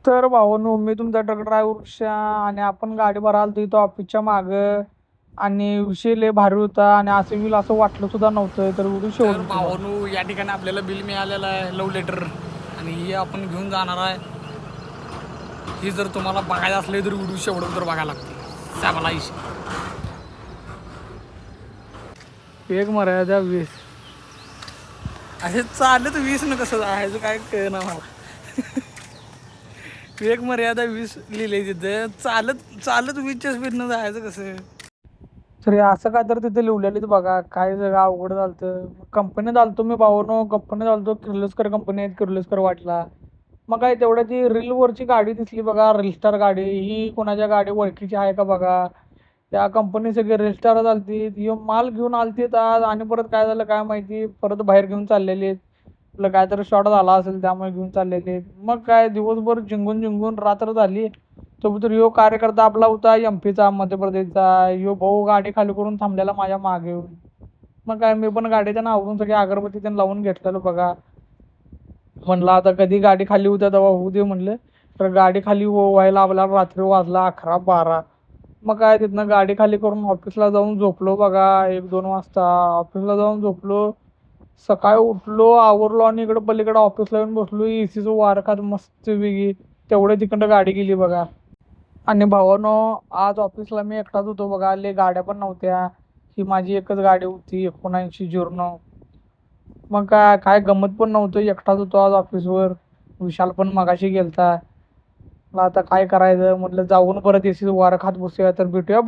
तर भावानो, मी तुमचा truck driver आणि आपण गाडी भरायला इथं ऑफिसच्या मागं. आणि विषय लय भारी होता आणि असं होईल असं वाटलं सुद्धा नव्हतं. तर व्हिडिओ तर शेवट बघा. भावानू, या ठिकाणी आपल्याला बिल मिळालेलं आहे, लव्ह लेटर, आणि हे आपण घेऊन जाणार आहे. हे जर तुम्हाला बघायचं असले तर व्हिडिओ शेवट तर बघायला लागते. सामाला एक मर्यादा 20. असे चालत 20 न कसं जायचं काय कळना मला. एक मर्यादा 20 लिहिले तिथे, चालत चालत 20च्या स्पीडनं जायचं कसं. तर हे असं काय तर तिथे लिहिलेलं बघा. काय सगळं अवघड झालं. कंपनी चालतो मी भावानो, कंपनी चालतो किर्लोस्कर कंपनी आहेत, किर्लोस्कर वाटला. मग काय तेवढ्या ती रीलवरची गाडी दिसली बघा, रीलस्टार गाडी. ही कोणाच्या गाडी ओळखीची आहे का बघा. त्या कंपनी सगळी रीलस्टार चालती, ती माल घेऊन आलती आज आणि परत काय झालं काय माहिती, परत बाहेर घेऊन चाललेली आहेत. आपलं काहीतरी शॉर्ट झाला असेल त्यामुळे घेऊन चाललेले आहेत. मग काय दिवसभर जिंगून जिंगून रात्र झाली. सोबत ह्यो कार्यकर्ता आपला होता एमपीचा, मध्य प्रदेशचा. ह्यो भाऊ गाडी खाली करून थांबलेला माझ्या मागे येऊन. मग काय मी पण गाडीच्या नावावरून सगळी अगरबत्ती त्यांनी लावून घेतलेलं बघा. म्हणलं आता कधी गाडी खाली होत्या तेव्हा होऊ दे म्हणलं. तर गाडी खाली व्हायला आपल्याला रात्री वाजला 11-12. मग काय तिथनं गाडी खाली करून ऑफिसला जाऊन झोपलो बघा 1-2 वाजता. ऑफिसला जाऊन झोपलो. सकाळी उठलो, आवरलो आणि इकडं पलीकडे ऑफिसला येऊन बसलो. एसीचं वारं खात मस्त वेगळी. तेवढे तिकडं गाडी गेली बघा. आणि भावानो, आज ऑफिसला मी एकटाच होतो बघा. लय गाड्या पण नव्हत्या. ही माझी एकच गाडी होती 7909. मग काय काय गमत पण नव्हतं, एकटाच होतो आज ऑफिसवर. विशाल पण मगाशी गेलता. मग आता काय करायचं म्हटलं, जाऊन परत एसीचं वारं खात बसूया. तर भेटूया